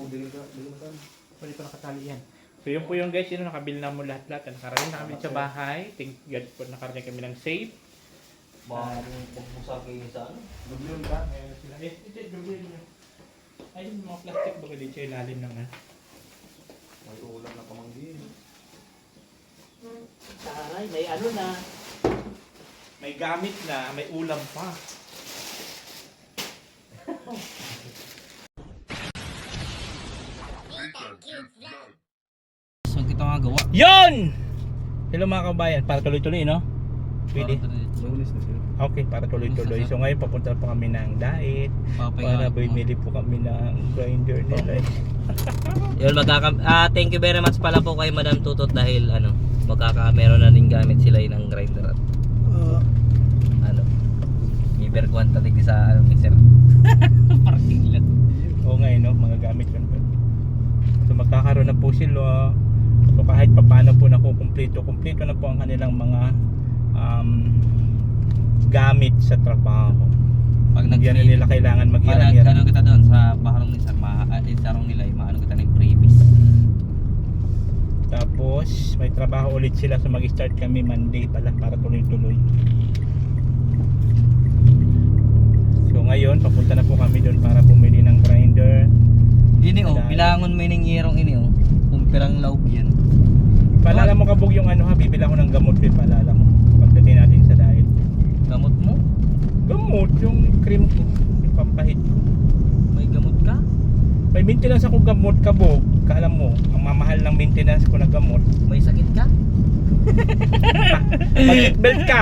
Pwede pa nakatali yan. So yun po yung guys, yun nakabili na mo lahat-lahat. Nakarating na kami sa bahay. Thank God po nakarating kami ng safe. Magbusa kayo sa ano? Dublyon ba? Meron sila. Dublyon yun. Ay, yung mga plastic ba dito sa ilalim ng May ulam na pamanggin. Taray, may ano na. may gamit na, may ulam pa. So, kita nga gawa. Yon! Hello mga kabayan, para tuloy-tuloy, no? Pwede? Okay, para tuloy-tuloy. So ngayon papunta po kami ng diet. Para bumili po kami ng grinder nila. Yun, thank you very much pala po kay Madam Tutot dahil meron na rin gamit sila ng grinder at Iberkuan tatig sa mixer. Parking lang. Oo nga, no? Mga gamit yun. So magkakaroon na po sila. So kahit papaano po nakukumpleto na po ang kanilang mga gamit sa trabaho. Pag yan na nila kailangan mag-hirang-hirang. Ano kita doon sa baharong ni Sir, sarong nila, maano kita ng previous. Tapos may trabaho ulit sila, so mag-start kami Monday pala para tuloy-tuloy. So ngayon papunta na po kami doon para bumili ng grinder. Ini bilangon mo yung yerong ini kung pirang laog yan. Paalala mo kabog yung bibila ko ng gamot ko, paalala mo pagdating natin sa diet. Gamot mo? Gamot, yung cream ko, yung pampahid ko. May gamot ka? May maintenance ako gamot kabog. Kala mo, ang mamahal ng maintenance ko na gamot. May sakit ka? Mag-seatbelt ka.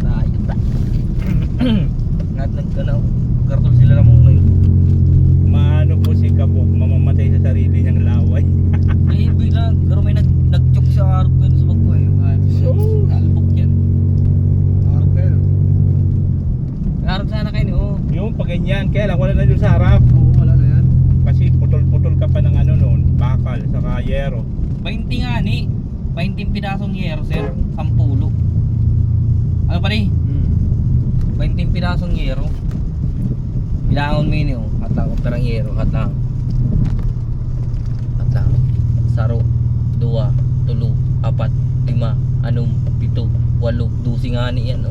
Tayo ta. Nagkanaw. Kartol sila namang ngayon. Maano po si kabog, mamamatay sa sarili niyang laway. Ay, bigla, garo may nag-chok sa arap ko sa bagko eh. So, Albok yan. Arap sana kayo niyo. yung pag ganyan, kaya lang wala na doon sa harap. Oo, wala na yan. Kasi putol-putol ka pa ng noon, bakal, saka yero. 20 nga ni. 20 pinasong yero, sir. 10. Ano pa rin? 20 pinasong yero. Bilangon mo yun hatang o perang yero, hatang. Saro, 2, 3, 4, 5, 6, 7, 8, 12 nga ni yan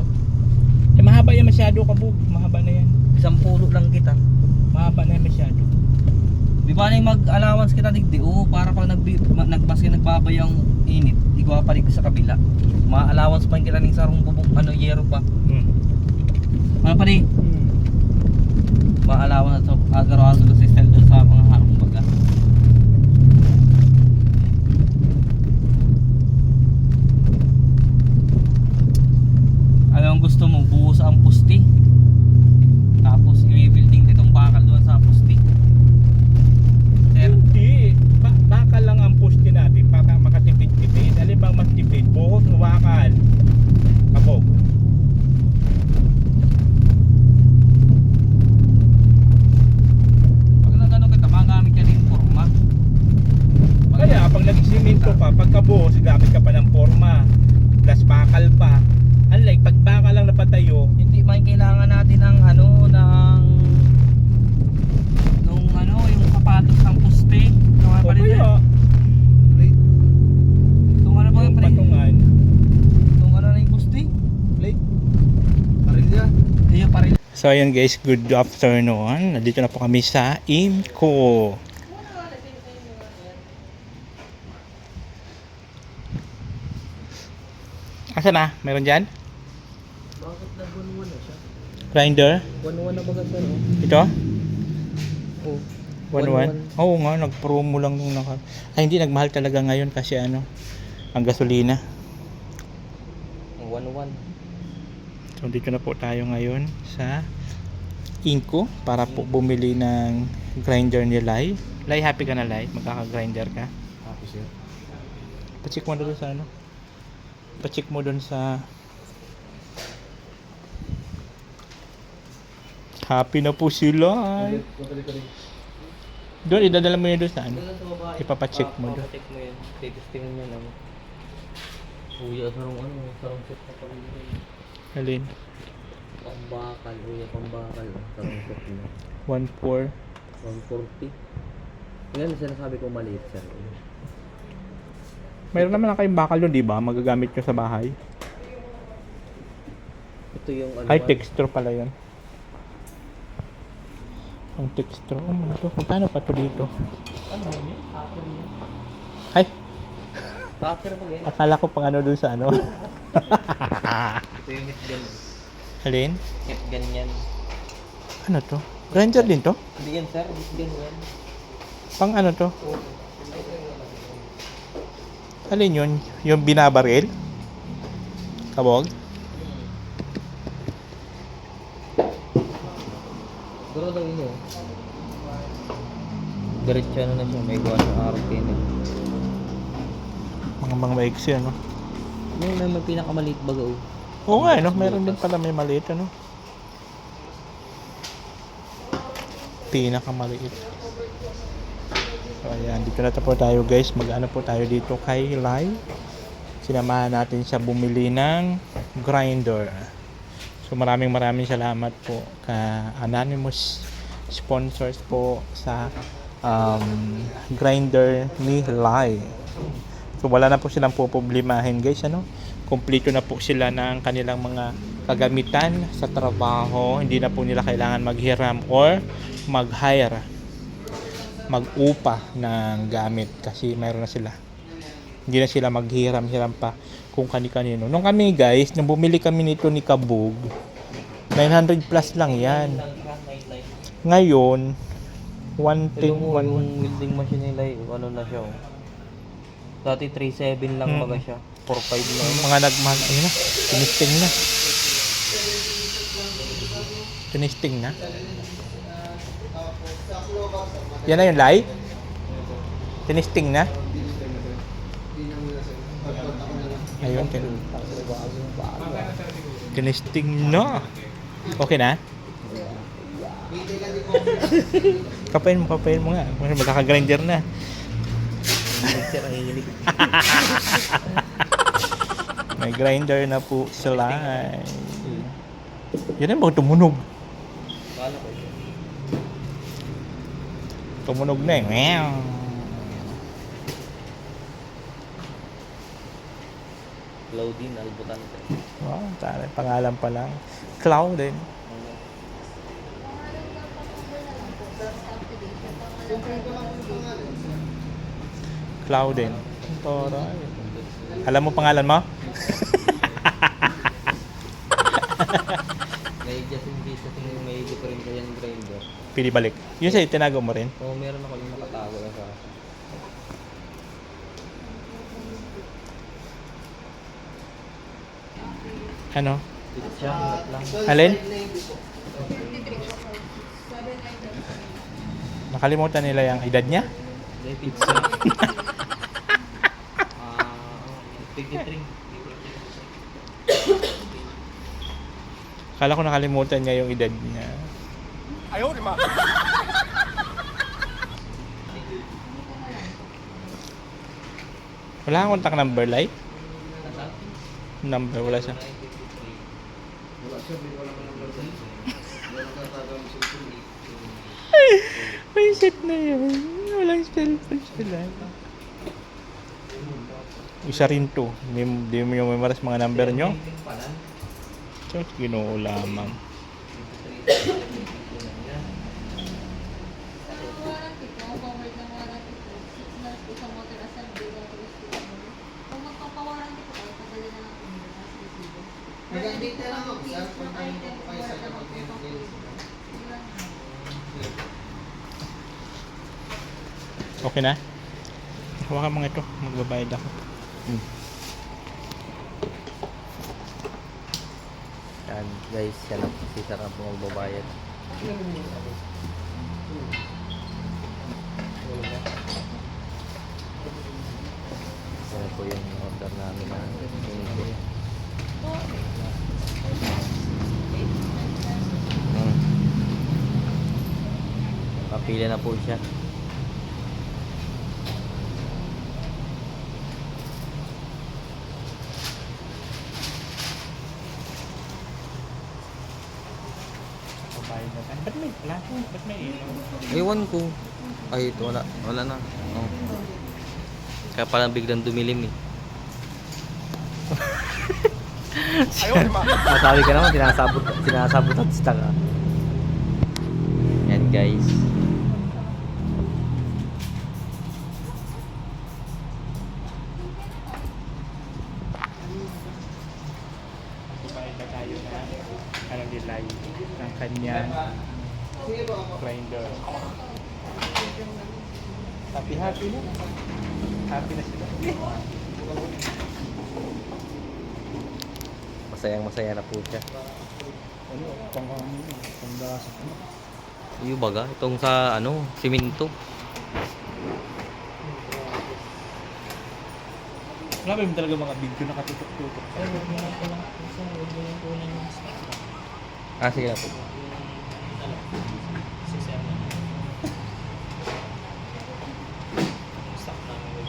Eh mahaba yan masyado kabog, mahaba na yan. 10 lang kita. Mahaba na yan masyado. Di ba na yung mag-allowance kita digdi? Para pag nagbaski nagbabayang init, ikaw pa rin sa kabila. Ma-allowance pa kita ng sarong bubong yero pa. Ano pa rin? Ma-allowance sa agaro-aro sa system doon sa mga harong baga. Ano ang gusto mo? Buhos ang pusti. Tapos i-building ditong bakal doon sa pusti. Sir, Hindi, bakal lang ang poste natin para makatipid-tipid. Alin bang mas tipid? Buhos o bakal? Kabog. pag nagano kita, magamit ka din forma. Kaya pag nagsiminto pa, pagkabuhos, gamit ka pa ng forma. Plus bakal pa. Unlike pag bakal lang napatayo, Hindi man kailangan natin ng yung sapatos ng puste. Ito nga o pa rin kaya Itong ano ba yung yung pre? patungan. Itong ano na yung puste? Plate. Parilya. Iyo pa rin. So ayun guys, good afternoon. Nandito na po kami sa IMCO. Asa na? Meron dyan? Bakit nag-1-1 na siya? Grinder? 1-1 na ba ganda, no? Ito? Oo. 1-1? Oo nga, nag-promo lang nung Ay hindi, nagmahal talaga ngayon kasi ang gasolina. 1-1. So dito na po tayo ngayon sa IMCO para po bumili ng grinder ni Lai. Lai, happy ka na Lai? Magkaka-grinder ka? Happy sir. Pacheck mo doon sa Pacheck mo doon sa happy na po sila. Doon, idadala mo yun doon sa ipapacheck mo doon. Ipapacheck mo yun. Titistingin mo lang. Uya, sarong set na pag-ibig. Alin? Bakal, uya pang bakal. Karungkot na. 1.4. 140. Yan ang sinasabi ko maliit sir. Mayroon naman lang kayong bakal doon, di ba? Magagamit nyo sa bahay. Ito yung ano. Ay, texture pala yan. Ang texture. Oh, ano to? Magkano pa to dito? Ano yun? Hacker yun. Ay, Hacker pa yan. akala ko pang ano doon sa ano. Ito yung hit gun. Alin? Hit gun yan. Ano to? Grinder din to? Hindi yan sir, hit gun yan. Pang ano to? Alin yun? Yung binabaril? Kabog? Pero daw yun yun. Diretso ano na siya, may gawa sa RP na. Mga maiksi ano? Yung may pinakamaliit baga oh. Oo nga, no? Meron din pala may maliit, ano? Pinakamaliit. So, ayan. Dito na po tayo, guys. Mag-ano po tayo dito kay Lai. Sinamahan natin siya bumili ng grinder. So, maraming salamat po ka anonymous sponsors po sa grinder ni Lai. So, wala na po silang poproblemahin, guys, ano? Kompleto na po sila ng kanilang mga kagamitan sa trabaho. Hindi na po nila kailangan maghiram or mag-hire, mag-upa ng gamit kasi mayroon na sila. Hindi na sila maghiram-hiram pa kung kani-kanino. Nung kami, guys, nung bumili kami nito ni Kabog, 900 plus lang yan. Ngayon, 110, Yung welding machine nila ano na siya oh. Dati 3.7 lang baga siya. 4.5 lang. mga nagmahal, ayun na, tinisting na. Tinisting na. Yan na yung light. Tinisting na. Ayun, tinisting na. Okay na? Kapain mo nga. Magkaka-grinder na. Sir, ang hilig. May grinder na po sila. Yan na ba tumunog? Kala ko ito. Tumunog na eh. Meow. Claudine Albutante. Wow, tara, pangalan pa lang. Cloudin. Cloudin. Toray. Alam mo pangalan mo? May just in case sa tingin may different yung grinder. Pili balik. Yun sa'yo, tinago mo rin. Oo, meron ako yung nakatago na sa Ano? siya, hirap lang. Alin? Nakalimutan nila yung edad niya? May pizza. 53. Kala ko nakalimutan niya yung edad niya. Ayaw, di ba? Wala kang contact number, Lai? Number, wala siya. May set na yun. Walang cellphone sila. Isa rin to. Di mo yung memories mga number nyo. So, ginoo lamang. Okay na? Hawakan mo nga ito. Magbabayad ako. Yan guys, yan ang si Sarap magbabayad. Yan po yung order namin na hinihintay. Papila na po siya. tayo na. Ba't may plato? Ba't may ilaw? Ewan ko. Ay, ito wala. Wala na. Oh. Kaya pala biglang dumilim eh. Masabi ka naman, sinasabot at sita ka. Yan guys. Kumain na tayo na nilay ng kanyang grinder. Happy na. Happy na sila. Masayang-masaya na po siya. Ano? Pangdasa. Yung baga, itong sa ano, siminto. Wala ba yung talaga mga video na katutok-tutok? Ay, huwag mo lang pala. Huwag mo lang kunin yung stock. Ah, sige na po. Si Sir na. Stock namin.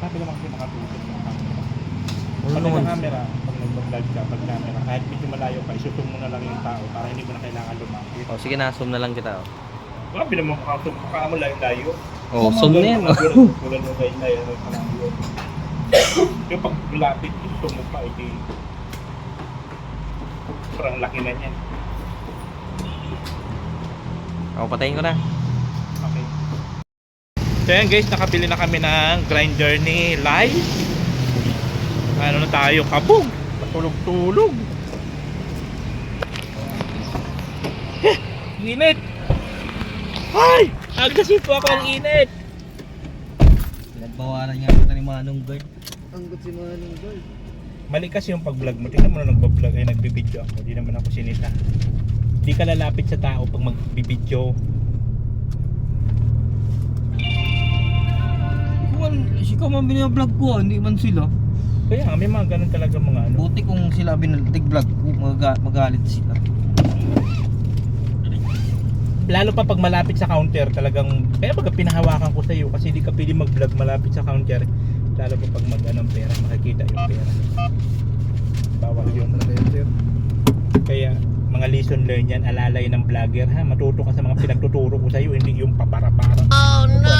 Sabi naman kayo makatutok ng camera. Ano Pag naman? naka-camera, pag nag-vlog ka, pag camera, kahit medyo malayo ka, isusong mo na lang yung tao para hindi mo na kailangan lumapit. Oh, sige na, zoom na lang kita. Oh. Wala, pinamang mo layo-layo. Oh, zoom na yan. Oh. Wala mo layo-layo. Yung pag lapit, gusto mo pa, iti sobrang laki na niyan. Oh, patayin ko na. Okay. So yan guys, nakabili na kami ng grinder ni Lai. Ano na tayo, kabog. Patulog-tulog. Init! Ay! Agdasin po ako ang init! Pinagbawalan nga kita ni Manong Guard. Anggot si Manong Guard. Mali kasi yung pag-vlog mo. Tingnan mo na nagbablog ay nagbibideo ako. Di naman ako sinita. Di ka lalapit sa tao pag magbibideo. Ikaw man binablog ko, hindi man sila. Kaya nga, may mga ganun talaga mga ano. Buti kung sila binatig-vlog, magalit sila. Lalo pa pag malapit sa counter talagang, kaya baga pinahawakan ko sa iyo kasi di ka pwede mag-vlog malapit sa counter. Lalo pa pag mag-anong pera, makikita yung pera. Bawal yun. Kaya mga lesson learned yan, alalay ng vlogger ha. Matuto ka sa mga pinagtuturo ko sa iyo, hindi yung papara-para. Oh no!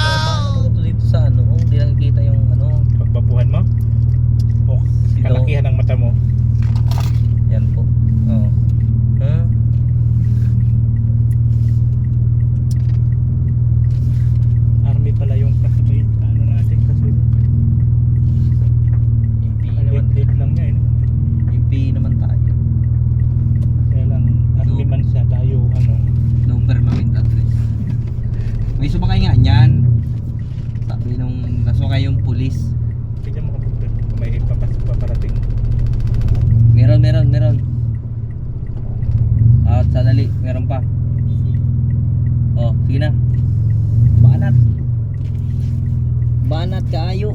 Ito dito sa ano, hindi lang kita yung ano. Pagbabuhan mo, o kalakihan ng mata mo. Yan po. Oh. Huh? Army pala yung kasabay sa ano natin kasunod. Late lang niya eh. Impi naman tayo. Kaya lang, army man siya tayo, ano. No permanent address. May sumakay nga niyan. Sabi nung nasukay yung pulis. Pwede mo kapag kung may paparating. Meron. At sadali, meron pa. Oh, sige na. Banat kaayo.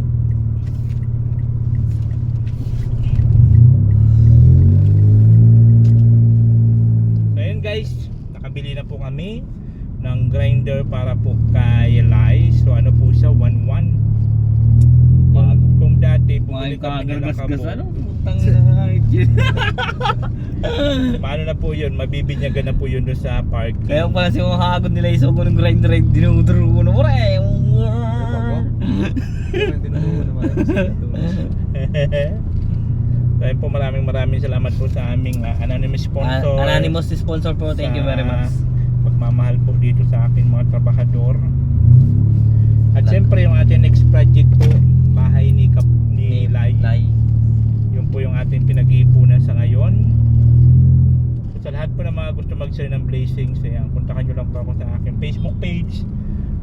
So ayun guys, nakabili na po kami ng grinder para po kay Lai. So ano po siya, 1.1. Kung dati bumili kami ng kabog, paano na po yun, mabibinyagan na po yun doon sa parking. Kaya pala si mga hagod nila iso ko ng grinder ay dinuduro ko na mo rin. So ayun po, maraming salamat po sa aming anonymous sponsor. Anonymous sponsor po, thank you very much. Pagmamahal po dito sa akin mga trabahador. At siyempre yung ating next project po, bahay ni Lai. Yun po yung ating pinag-iipunan sa ngayon. So, sa lahat po ng mga gusto mag-share ng blessings, ayan, puntahan nyo lang po ako sa aking Facebook page,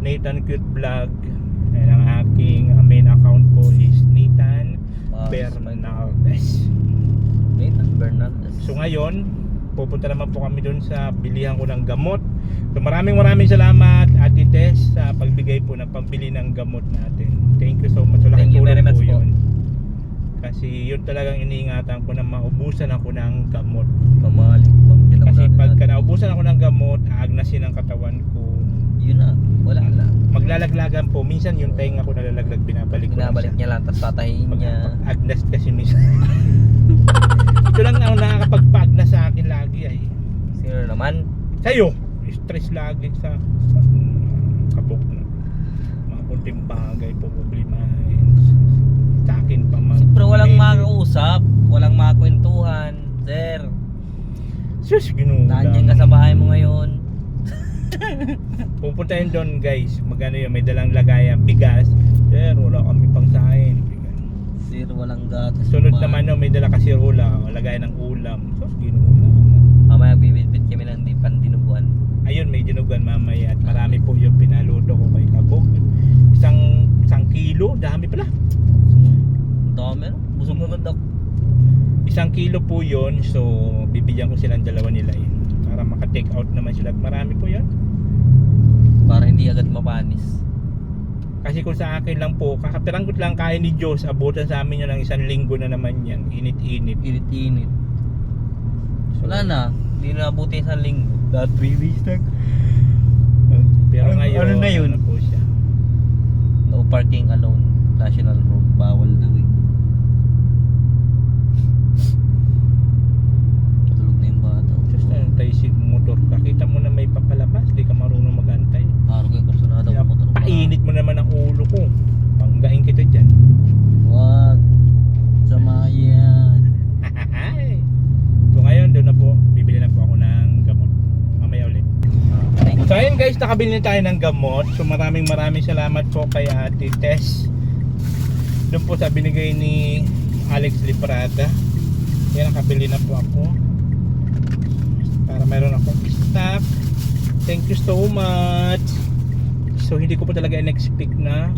Nathan Cute Vlog. And ang aking main account po is Nathan Bernaldez. Nathan Bernaldez. So ngayon, pupunta naman po kami doon sa bilihan ko ng gamot. So maraming salamat Ate Tess sa pagbigay po ng pambili ng gamot natin. Thank you so much. Thank you very much po. Yun. Kasi yun talagang iniingatan ko na maubusan ako ng gamot. Kamalik po. Kasi pagka naubusan ako ng gamot, aagnasin ang katawan ko. Yun na, wala na. maglalaglagan po. Minsan yung tenga ko nalalaglag, binabalik ko Binabalik lang siya. niya lang, tapos tatahiin niya. Agnas kasi minsan. Ito lang ang nakakapagpa-agnas sa akin lagi ay. Sino naman? Sa'yo, stress lagi sa kabog na. Mga kunting bagay po, problema. Sa akin pa mga... Siyempre walang makakausap, walang makakwentuhan. Sir, Sus, ginulang. nandiyan ka sa bahay mo ngayon. Pupunta yun doon guys, magano yun, may dalang lagayan, bigas. Sir, wala kami pang sahin. Sir, walang gatas. Sunod naman no, may dala kasi rula, lagayan ng ulam. Sus, ginulang. Mamaya bibitbit kami ng pandinuguan. Ayun, may dinugan mamaya at marami po yung pinaluto ko kay Kabog. Isang kilo, dami pala. Ang dami, no? Busog na ganda. 1 kilo po yun, so bibigyan ko silang dalawa nila yun. Para maka-take out naman sila at marami po yun. Para hindi agad mapanis. Kasi kung sa akin lang po, kakapiranggot lang kaya ni Diyos, abutan sa amin yun ng 1 linggo na naman yan. Init-init. Init-init. Wala na, hindi na abuti sa linggo. That 3 weeks na. Pero ngayon, ano na yun? ano po siya. No parking alone. National road. Bawal daw eh. Matulog na yung bata. Just antay si motor ka. Kita mo na may papalabas, di ka marunong mag-antay. Araw kayo kursunada. Kaya painit mo naman ang ulo ko. Panggain kita dyan. Wag. Samayan. So ngayon, doon na po, bibili na po ako ng gamot. Mamaya ulit. So ayun guys, nakabili na tayo ng gamot. So maraming salamat po kay Ate Tess. Doon po sa binigay ni Alex Liprada. Yan, nakabili na po ako. Para meron akong stock. Thank you so much. So hindi ko po talaga in-expect na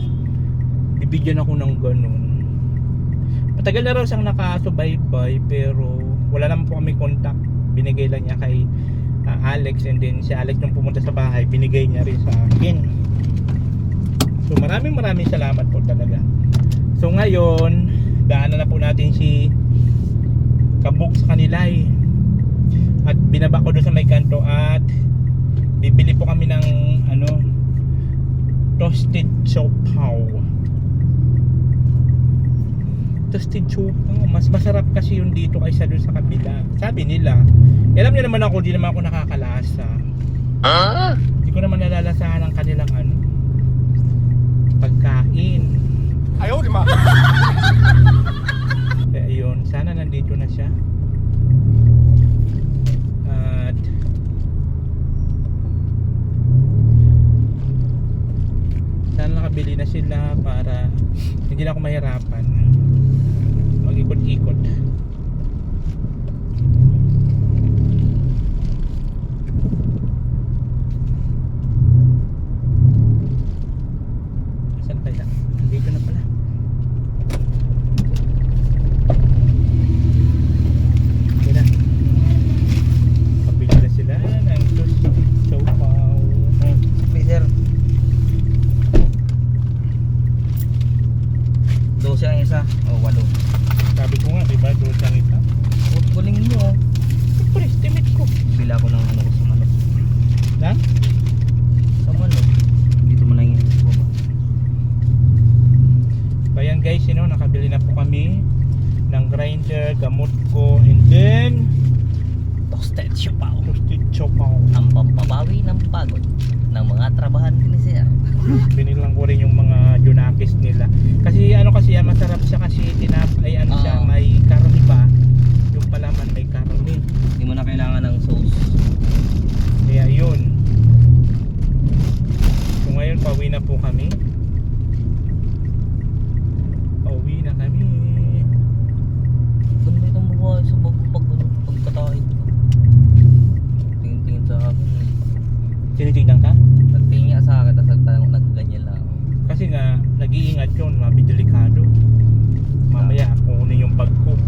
bibigyan ako ng ganun. Matagal na raw siyang nakasubaybay pero wala naman po kami contact. Binigay lang niya kay Alex, and then si Alex nung pumunta sa bahay binigay niya rin sa akin. So maraming salamat po talaga. So ngayon daanan na po natin si Kabog sa kanila at binaba ko doon sa may kanto at bibili po kami ng toasted siopaw. Toasted siopaw, mas masarap kasi yung dito kaysa doon sa kabila, sabi nila. Alam niyo naman ako, di naman ako nakakalasa. Hindi ko naman nalalasahan ang kanilang pagkain. Ayaw, di ma. Kaya yun, sana nandito na siya. At sana nakabili na sila para hindi na ako mahirapan mag-ikot-ikot. Saan kaya? Dito na pala. Kaya kabili na sila ng siopaw. Sir. 12 ang isa. O, 8. Sabi ko nga, diba, doon sa kita. Kulingin mo. Super estimate ko. Bila ko ng ano ko sa manok. Na? Sa manok. Dito mo lang yung baba. So ayan guys, nakabili na po kami ng grinder, gamot ko, and then Toasted siopaw. toasted siopaw. Ang pampabawi ng pagod ng mga trabahan ni Sir. Binilang ko rin yung mga junakis nila. Kasi masarap siya kasi tinapay siya, may karne pa. Yung palaman may karne. Hindi mo na kailangan ng sauce. Kaya yun. So ngayon pauwi na po kami. Pauwi na kami. Ganda itong babae sa pagkatahid ko. Tingin-tingin sa akin. Tinitignan ka? Nagtingin niya sa akin, tapos nagganyan lang. Kasi nga, nag-iingat yun, mabidelikado. Mamaya, kunin yung bag ko.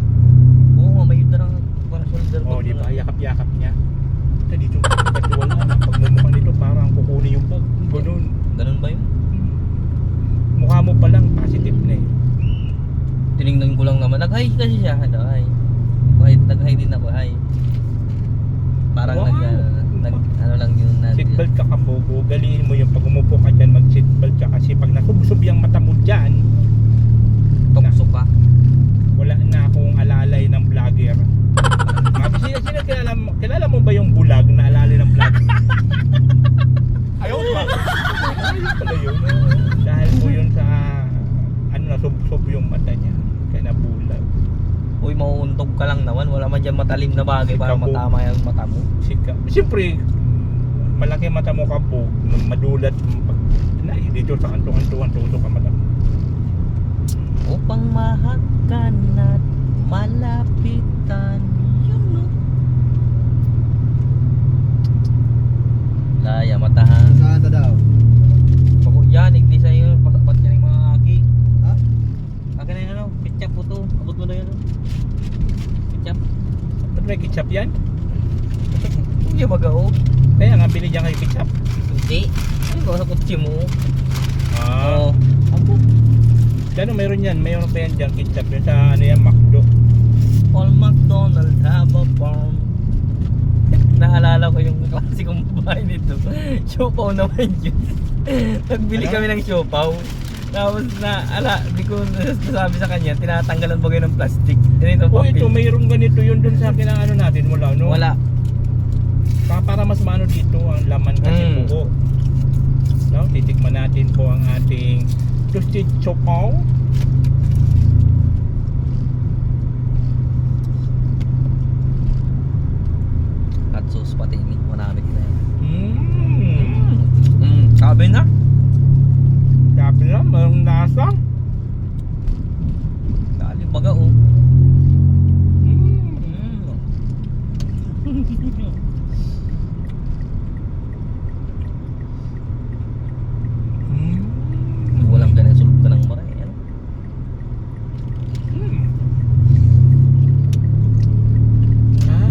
Oo, may yun na lang parang shoulder Oh, bag di na ba? lang. Yakap-yakap niya. Ito dito, kasi wala na. Pag mumukha nito, parang kukunin yung bag. Ganun. Ganun ba yun? Mukha mo pa lang, positive na eh. Tinignan ko lang naman. Nag-hi kasi siya. Nag-hi din ako. Hi. Parang Wow, Ano lang yun natin. Seatbelt ka kabog, ugaliin mo yung pag umupo ka dyan, mag-seatbelt ka kasi pag nasubsob yung mata mo dyan, Tukso ka. wala na akong alalay ng vlogger. Sino kilala mo ba yung bulag na alalay ng vlogger? Ayaw ba? Ayaw pala yun. Dahil po yun sa nasubsob yung mata niya. Kaya nabulag. Uy, mauuntog ka lang naman. Wala man dyan matalim na bagay para Kabog. matama yung mata mo. Siyempre, malaki mata mo kabog, madulat dito sa kanto-kantuan, tutok ang mata mo. Upang mahagkan at malapitan. Yun, no? Laya, matahan. Saan ta daw? Pagod yan, igdi sa'yo. Pasapat niya ng mga aki. Ha? Akin na yun, ano? Ketchup po to. Abot mo na yun, ano? Ketchup. Ba't may ketchup yan? Hindi mag-ao. Kaya nga, bili dyan kayo ketchup. Hindi. Ano ko sa kutsi mo? Ah, Oo. Abo. Gano'n meron yan, mayroon pa yan dyan ketchup. Yung sa ano yan, McDo. All McDonald have a farm. Naalala ko yung klasikong bahay nito. Siopaw naman yun. Nagbili Ano? kami ng siopaw. Tapos di ko nasabi sa kanya, tinatanggalan ba kayo ng plastic? Ito, Oh, papel. ito, mayroon ganito yun dun sa ano natin. Wala, no? Wala. Para mas maano dito ang laman kasi buo. No? Titikman natin po ang ating toasted siopaw. Hot sauce pati ini. Manamit na yan. Sabi na. Sabi na, mayroong nasa. Dali baga oh. Walang ganun, sulog ka ng maray. Ano? Ah.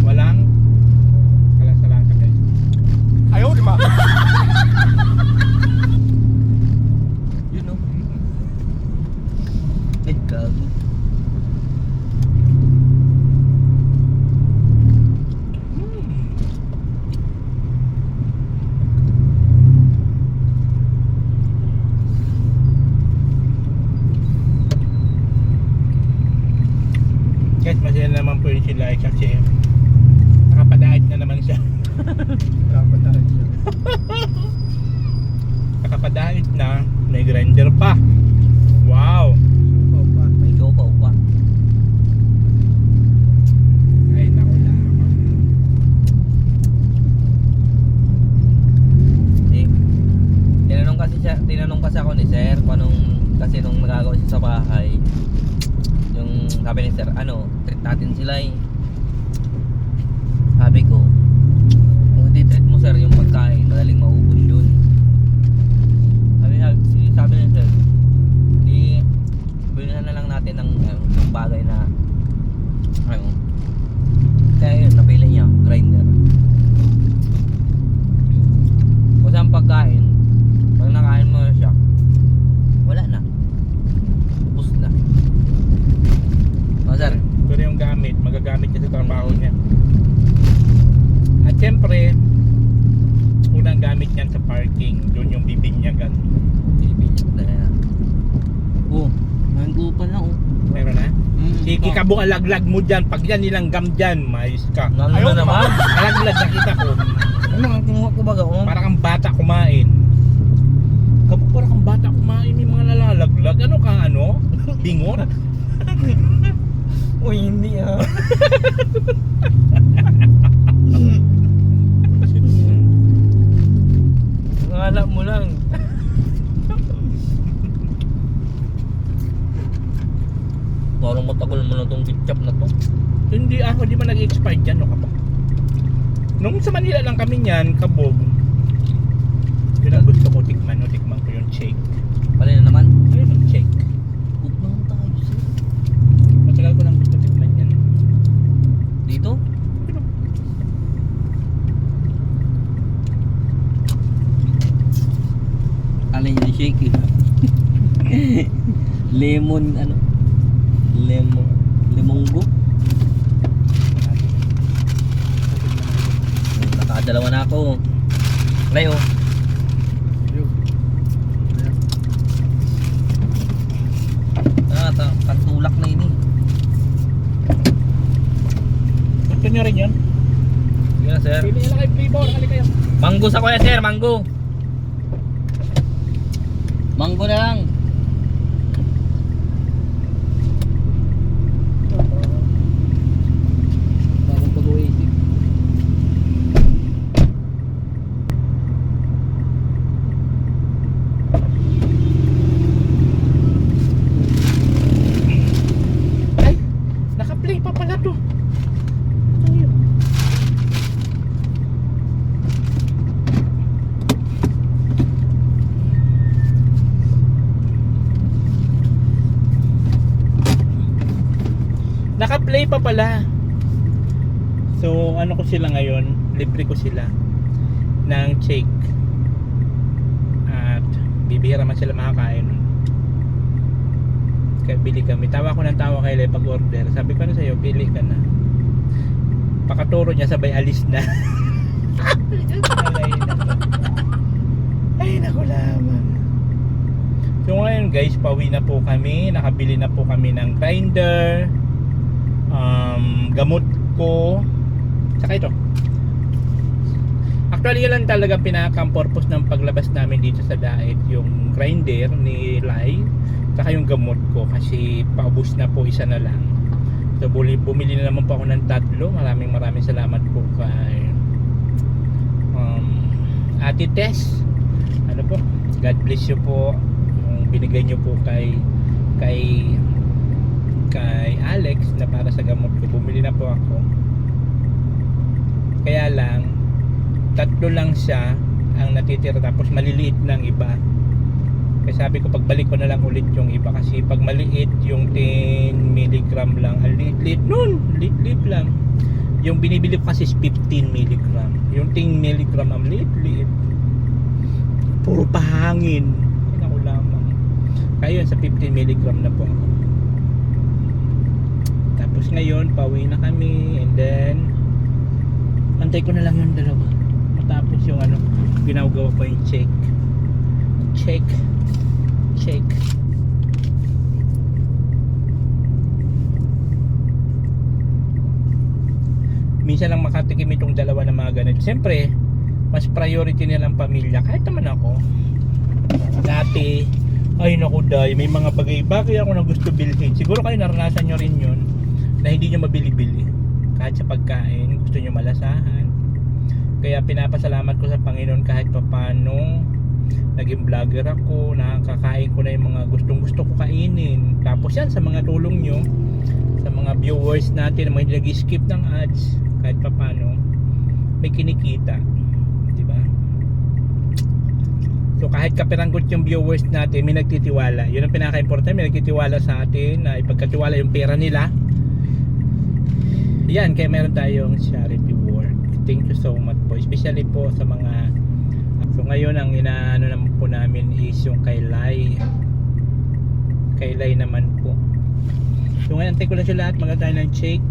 Walang kalas-kalasa guys. Ayaw, di ba? Yun know? Gago. Guys, masaya naman po yun sila kasi nakapadahit na naman siya. Dapat na rin siya. Nakapadahit na, may grinder pa. Wow! Supaw pa. May siopaw pa. Ay, naku lang. Eh, tinanong kasi ako ni Sir kung anong, kasi nung nagagawa siya sa bahay, yung sabi ni Sir, treat natin sila eh. Sabi ko, kung treat mo Sir yung pagkain, madaling maubos yun. Sabi ni Sir, bilhin na lang natin ng bagay na kaya yun, napili niya, grinder. Kung saan pagkain, pag nakain mo na siya, wala na, ubos na. Sir, Pero yung gamit, magagamit niya sa trabaho niya. At syempre, unang gamit niyan sa parking, doon yung bibinyagan. may gupa na oh. Meron na? Sige ka buong alaglag mo dyan, pag yan nilanggam dyan, mais ka. Ano na naman? Alaglag, nakita ko. Ano, kinuha ko baga oh. Para kang bata kumain. Para kang bata kumain, may mga nalalaglag. Ano ka, Bingon? Uy, hindi ah. Akala mo lang. Parang matagal mo na tong ketchup na to. Hindi ako, di ba nag-expire dyan, no, kapag? Nung sa Manila lang kami niyan, kabog. Yun ang gusto ko tikman, tikman ko yung shake. Pala na naman. Ayun yung shake. Cook naman tayo sir. Matagal ko lang gusto tikman yan. Lemon ano? Lemonggo. Nakadalawa na ako. Leo. Yun. Ayan. Pantulak na ini. Gusto nyo rin yun? Sige na sir. Pili nyo lang kayo flavor, hali kayo. Mango sa kuya sir, mango. Mango na lang. Bagong pag-uwisip. Ay, naka-play pa pala to. Ano yun? Naka-play pa pala. So, ano ko sila ngayon? Libre ko sila ng shake. At bibihira man sila makakain. Kaya bili kami. Tawa ko ng tawa kay Lay pag order. Sabi ko na sa'yo, pili ka na. Pakaturo niya sabay alis na. Ay, naku lamang. So ngayon guys, pauwi na po kami. Nakabili na po kami ng grinder, gamot ko, saka ito. Actually yun lang talaga pinakang purpose ng paglabas namin dito sa diet, yung grinder ni Lai, saka yung gamot ko kasi paubos na po, isa na lang. So bumili na naman po ako ng 3. Maraming salamat po kay Ate Tess. Ano po, God bless you po yung binigay nyo po kay Alex na para sa gamot ko. Bumili na po ako. Kaya lang 3 lang siya ang natitira, tapos maliliit ng iba. Kaya sabi ko pagbalik ko na lang ulit yung iba kasi pag maliit yung 10 mg lang, ang liit nun, liit lang. Yung binibili ko kasi is 15 mg. Yung 10 mg ang liit. Puro pahangin. Yan ako lamang. Kaya yun, sa 15 mg na po ako. Tapos ngayon pauwi na kami, and then antay ko na lang yung 2 matapos yung ano, ginagawa ko yung check. Minsan lang makatikim itong 2 na mga ganito. Siyempre mas priority nilang pamilya, kahit naman ako dati. Ay naku day, may mga bagay ako na gusto bilhin. Siguro kayo naranasan nyo rin yun, na hindi nyo mabili-bili kahit sa pagkain, gusto nyo malasahan. Kaya pinapasalamat ko sa Panginoon kahit papano naging vlogger ako, nakakain ko na yung mga gustong-gusto ko kainin. Tapos yan, sa mga tulong nyo, sa mga viewers natin na may nag-skip ng ads, kahit papano may kinikita, di ba? So kahit kapiranggot yung viewers natin, may nagtitiwala. Yun ang pinaka-important, may nagtitiwala sa atin na ipagkatiwala yung pera nila. Yan, kaya meron tayong charity work. Thank you so much po, especially po sa mga. So ngayon ang inaano naman po namin is yung kay Lai naman po. So ngayon antay ko lang siya lahat, maganda tayo ng shake.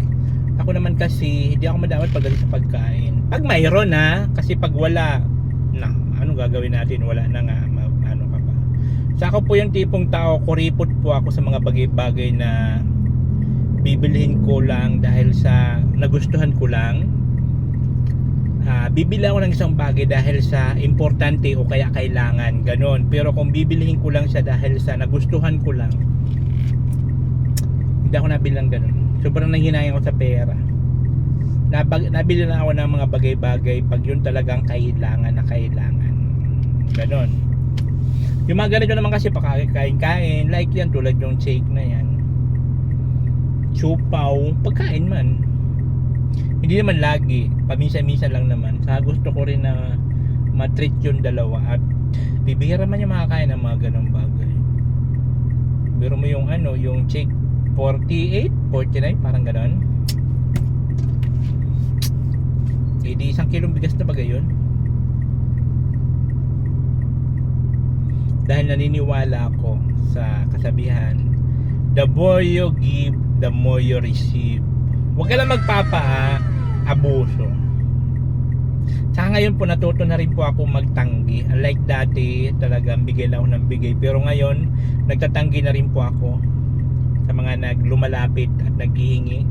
Ako naman kasi hindi ako madawat pagdating sa pagkain. Pag mayroon na, kasi pag wala na, ano gagawin natin? Wala na nga, ano ka pa. So ako po yung tipong tao, kuripot po ako sa mga bagay-bagay na bibilhin ko lang dahil sa nagustuhan ko lang. Bibili ako ng isang bagay dahil sa importante o kaya kailangan, ganon. Pero kung bibilihin ko lang siya dahil sa nagustuhan ko lang, hindi ako nabilang ganon. Sobrang nanghinayang ako sa pera. Nabili na ako ng mga bagay-bagay pag yun talagang kailangan na kailangan, ganon. Yung mga ganito naman kasi pagkain-kain, like yan, tulad yung shake na yan, chupaw, pagkain man. Hindi naman lagi, paminsan-minsan lang naman. Sa gusto ko rin na matreat yung 2 at bibihira man yung makakain ng mga ganong bagay. Biro mo yung ano, yung shake 48, 49, parang ganon. Eh di 1 kilong bigas na bagay yun. Dahil naniniwala ako sa kasabihan, the more you give, the more you receive. Huwag ka lang magpapa-abuso. Saka ngayon po natuto na rin po ako magtanggi. Unlike dati, talagang bigay lang ako ng bigay. Pero ngayon, nagtatanggi na rin po ako sa mga naglumalapit at naghihingi.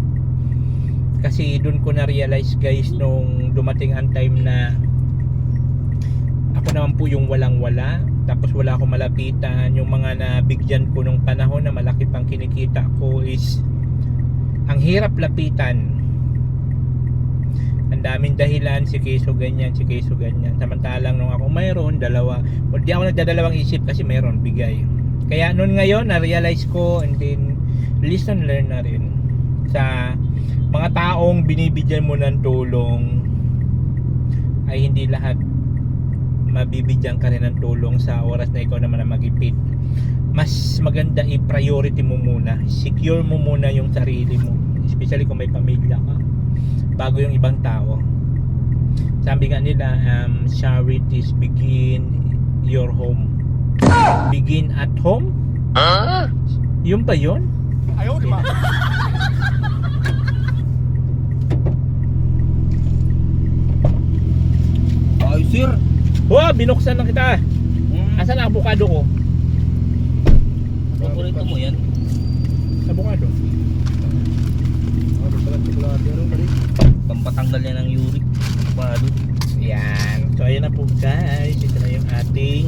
Kasi doon ko na-realize guys nung dumating ang time na ako naman po yung walang-wala, tapos wala akong malapitan. Yung mga nabigyan ko nung panahon na malaki pang kinikita ko is ang hirap lapitan. Ang daming dahilan, si Keso ganyan, si Keso ganyan. Samantalang nung ako mayroon, dalawa. Hindi ako nagdadalawang isip kasi mayroon, bigay. Kaya noon ngayon, na-realize ko and then listen, learn na rin. Sa mga taong binibigyan mo ng tulong ay hindi lahat mabibigyan ka rin ng tulong sa oras na ikaw naman ang magipit. Mas maganda i-priority mo muna. Secure mo muna yung sarili mo. Especially kung may pamilya ka. Bago yung ibang tao. Sabi nga nila, charities begin your home. Begin at home? Yun ba yun? Ayaw, di ba? Ay sir. Wow, binuksan na kita. Asan ang avocado ko? Paborito mo yan? Avocado. Ano pala chocolate? Ano pala? Pampatanggal yan ng uric. Pado. Yan. So ayan na po guys. Ito na yung ating.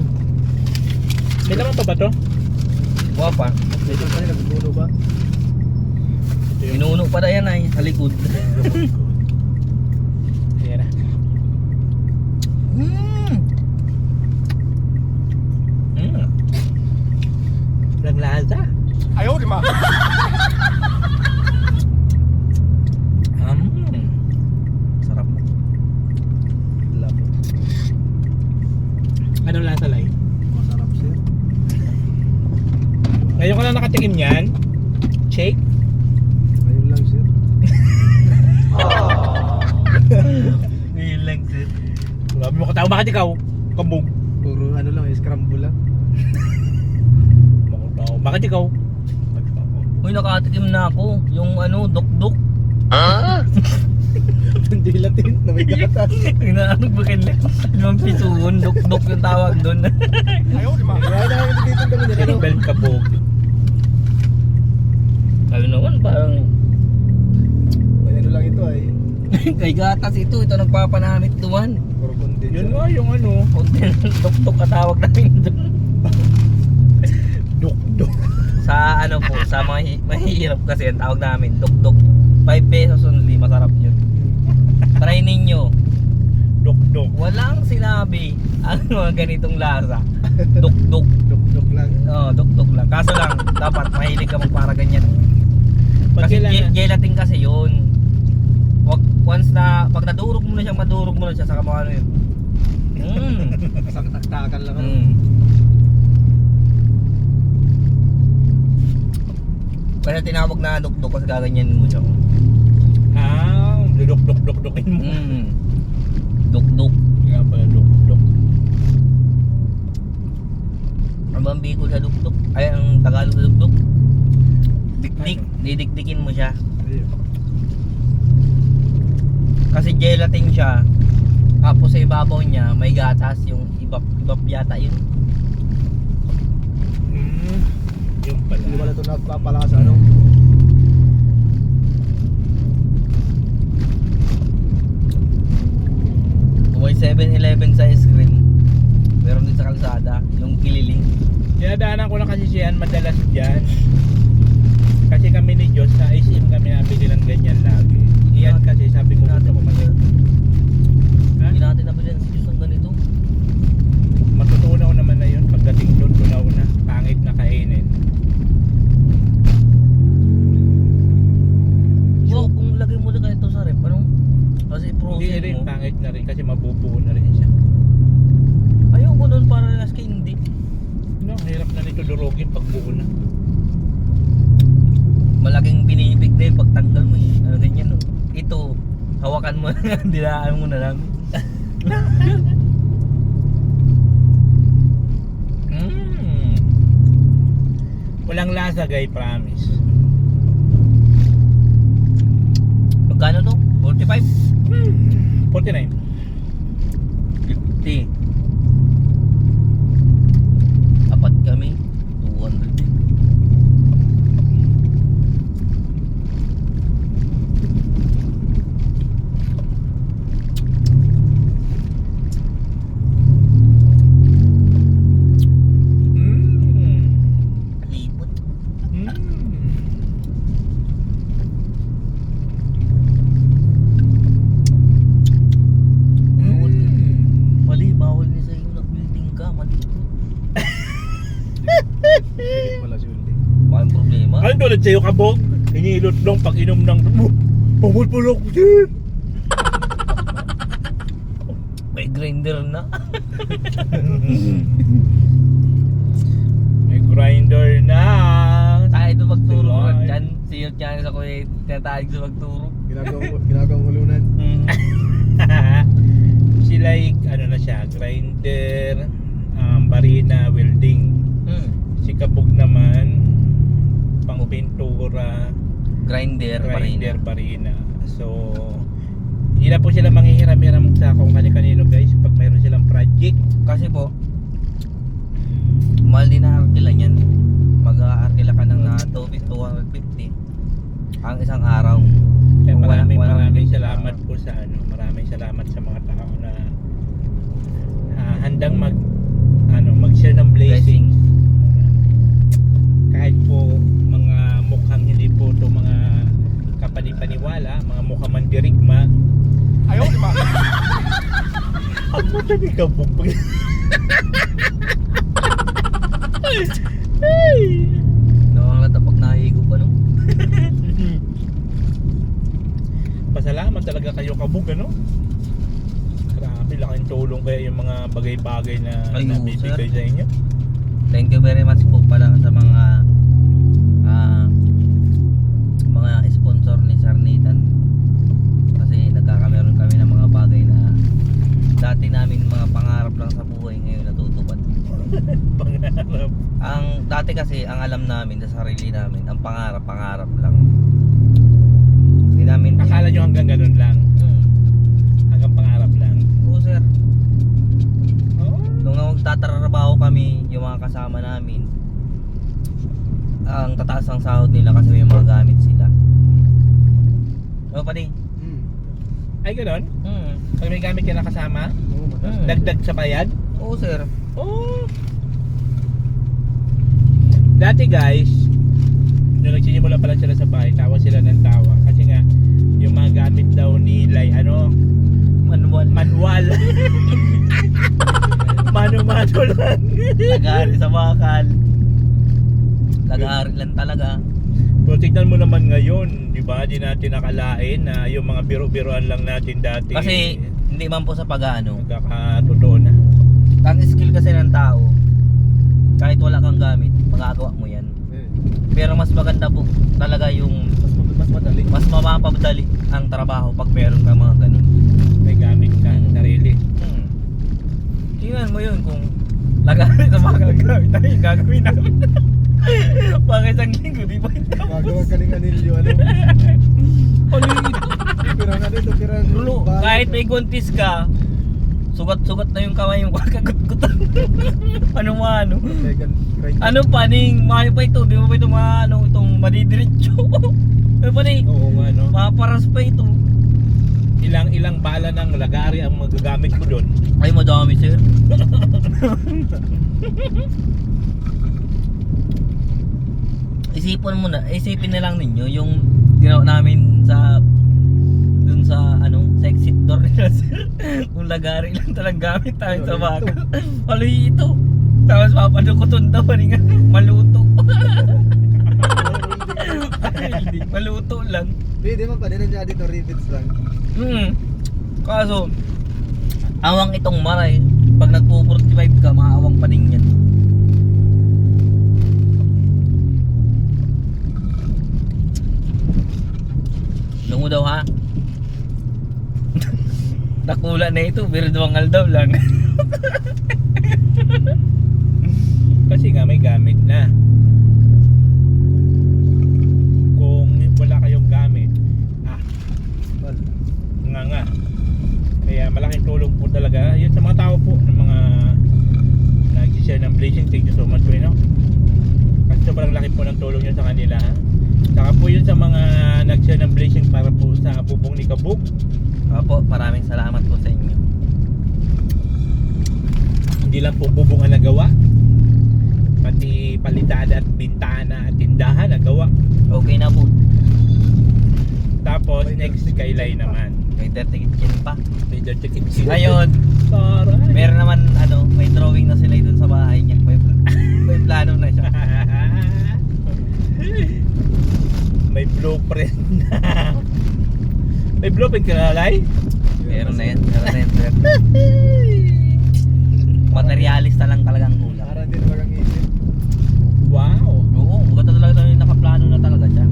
May laman pa ba to? Guwapa. Medyo pa rin, nagpuno ba? Ito yung Minuno pa na yan ay sa likod. ayan na. Laglasa. Ayaw, di ba? Sarap. Labo. Anong lasa lai? Masarap sir. Ngayon ka lang nakatikim yan. Shake. Ayun lang sir. Ngayon lang sir. Grabe mo katao. Bakit ikaw? Kabog. Puro ano lang, scramble lang. Makataw. Bakit ikaw? Uy, nakatikim na ako. Yung ano, dok-dok. Hindi latin na may gatas. Inaanog ba kayo? Yung pisuhon, dok-dok yung tawag doon. Ayaw, di ba? Kaya na kami dito kami na ano. Bell kabog. Sabi naman, parang May ano lang ito ay. kay gatas ito. Ito nagpapanamit duman. Puro condense. Yun nga yung ano. Content dok-dok ang tawag namin doon. Duk-duk. Sa ano po, sa mahihirap kasi ang tawag namin, dok-dok. 5 pesos only, masarap yun. Try ninyo. Duk-duk. Walang sinabi ang mga ganitong lasa. Dok-dok. Duk-duk lang. Oo, dok-dok lang. Kaso lang, dapat mahilig ka para ganyan. Pag Kasi kailangan- gelatin kasi yun. Once na, pag nadurog mo na siya, madurog mo na siya, saka mo ano yun. Saktak-taktakan lang. Ano. Kaya tinawag na dok-dok kasi gaganyan mo siya. Duduk-duk-duk-dukin mo. Dok-dok. Nga pala, duk-duk. Ano ba ang Bicol sa dok-dok? Ay, ang Tagalog sa dok-dok? Dikdik. Didikdikin mo siya. Ayun. Kasi gelatin siya. Tapos sa ibabaw niya, may gatas. Yung ibap yata yun. Yung pala. Hindi wala ito nagpapalasa ano. May 7-Eleven sa ice cream. Meron din sa kalsada, yung kililing. Dinadaanan ko na kasi siyan madalas dyan. Kasi kami ni Diyos sa SM kami nabili ng ganyan lagi. Iyan kasi sabi ko gusto ko mag- Ha? Hindi natin nabilihan si Diyos ng ganito. Matutunaw naman na yun. Pagdating doon, tunaw na. Pangit na kainin. So, kung lagay mo na ganito sa rep, ano? Kasi Hindi i-frozen rin, mo. pangit na rin kasi mabubuo na rin siya. Ayaw ko nun para las candy. No, hirap na nito durugin pag buo na. Malaking binibig na yung pagtanggal mo eh. Ano ganyan no. Ito, hawakan mo na, dilaan mo na lang. Walang lasa, guys, promise. Magkano to? 45? 49. 50. Apat kami. 200 din. Mm. Libot. Mm. Mali, bawal niya sa'yo. Nag-building ka. Mali. Wala si Wildy. Walang problema. Ano tulad sa'yo, kabog? Hinilot lang pag inom ng bawal pala ako dyan. May grinder na. May grinder na. Tayo ito magturo Diba? ko dyan. Siyot niya sa kuya. Tinatawag sa magturo. Ginagawang ulunan. Sila ano na siya, grinder, barina, welding. Si kabog naman pang pintura, Grinder, grinder, parina. barina. So hindi na po sila manghihiram-hiram sa kung kani-kanino, guys, pag mayroon silang project. Kasi po, mahal din na arkila niyan. Mag-aarkila ka ng 250 ang isang araw. Kaya Kung wala- maraming walang maraming big- salamat po sa maraming salamat sa mga tao na handang mag-share ng blessings. Kahit po mga mukhang hindi po to mga kapanipaniwala, mga mukhang mandirigma. Ayaw, di ba? Ang mata ni kabog. Nakakata pag nahigo pa no. Pasalamat talaga kayo, kabog, ano? Grabe, laking tulong kaya yung mga bagay-bagay na Ay, nabibigay sir. sa inyo. Thank you very much po pala sa mga sponsor ni Sir Nathan. Kasi nagkakameron kami ng mga bagay na dati namin mga pangarap lang sa buhay, ngayon natutupad. Pangarap. Ang dati kasi ang alam namin sa sarili namin, ang pangarap lang. Hindi namin Akala nyo hanggang ganun lang? Hanggang pangarap lang? Oo sir. Oh. Nung nagtatrabaho kami, yung mga kasama namin, ang tataas ng sahod nila kasi may mga gamit sila. O pati? Ay, ganun? Pag may gamit ka na kasama, Oo, mataas. dagdag sa bayad? Oo sir. Oh. Dati, guys, nung nagsisimula pa lang sila sa bahay, tawa sila ng tawa. Kasi nga, yung mga gamit daw nila, Manual. manual. Mano-mano lang. Lagari sa bakal. Lagari lang talaga. Pero tignan mo naman ngayon, di ba? Di natin nakalain na yung mga biro-biroan lang natin dati. Kasi hindi man po sa pag-ano. Nagkakatotoo na. Ang skill kasi ng tao, kahit wala kang gamit, magagawa mo yan. Pero mas maganda po talaga yung Mas madali. mas mapapadali ang trabaho pag meron kang mga ganun. May gamit ka, sarili. Tingnan mo yun kung lagari sa mga gamit tayo, gagawin namin. Pang isang linggo, di ba ito? Gagawa ka ng anilyo, ano? Pirang ano ito, pirang Rulo, balot, kahit no? may guntis ka, sugat-sugat na yung kamay mo, kakagut-gutan. Ano ano? Megan, grinder. Ano pa ning, mahal pa ito, di ba pa ito itong madidiretso? Ano pa ning, Oo nga, no? maparas pa ito. Ilang bala ng lagari ang magagamit mo doon. Ay, madami sir. Isipin na lang ninyo yung ginawa namin dun sa sa exit door nila sir. Kung lagari lang talagang gamit tayo sa baka. Haloy ito. Tapos papadukuton daw nga maluto. Maluto lang. Pwede man pa din nandiyan dito, rivets lang. Kaso awang itong maray. Pag nagpo-45 ka, maawang pa din yan. Lungo daw ha. Nakula na ito, birduangal daw lang. Kasi nga may gamit na. sobrang laki po ng tulong yun sa kanila. Saka po yun sa mga nag-share ng blessing para po sa bubong ni Kabuk. Opo, maraming salamat po sa inyo. Hindi lang po bubong ang nagawa, pati palitada at bintana at tindahan nagawa. Okay na po. Tapos next skyline naman. May dirty kitchen pa. Major chicken sila. Ngayon, Taray. meron naman may drawing na sila dun sa bahay niya. May plano na siya. May blueprint na. May blueprint ka na, Lai? Meron na yan. Sir. Materialista lang talagang kulang. Parang din walang isip. Wow. Oo, maganda talaga nakaplano na talaga siya.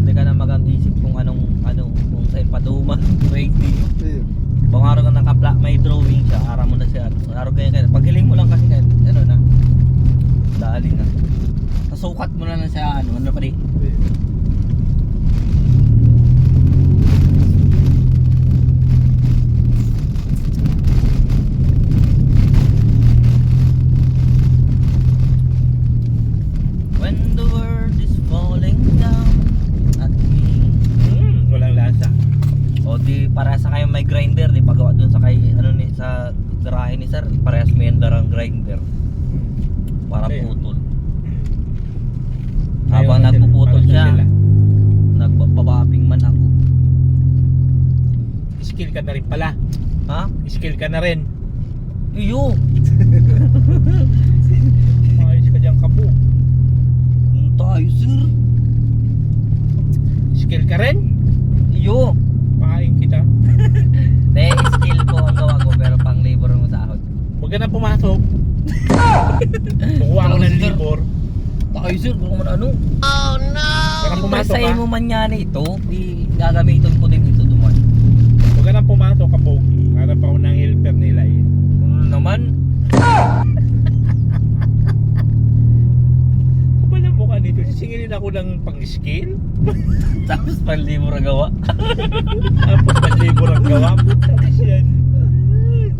Hindi ka na mag-isip kung kung saan paduman, pwede. Kung araw ka may drawing siya, araw mo na siya. Araw ganyan. Paghiling mo lang kasi na. Dali na. Nasukat mo na siya, ano pa rin. When the world is falling down at me. Walang lasa. O di parehas sa kayo may grinder, di pagawa dun sa sa garahe ni sir, parehas may ang grinder. Para Okay. putol. Ayaw Habang na sila. nagpuputol Parang siya, sila. nagpapabaping man ako. Skill ka na rin pala. Ha? Skill ka na rin. Iyo! Ayos ka dyan, Kabuk. Ano tayo sir? Skill ka rin? Iyo! Pakain kita. May skill po ang gawa ko pero pang labor mo sahod. Huwag ka na pumasok. Kukuha ako ng libor. Tayo sir, kung man ano. Huwag ka na pumasok, Sa'yo ha? mo man yan ito, di gagamitin ko din ito duman. Huwag ka na pumasok, Kabuk. Harap ako ng helper nila eh. Ano naman? Kapal ang mukha nito. Sisingilin ako ng pang-skill. Tapos pang labor ang gawa. Tapos pang-libor ang gawa. Putas yan.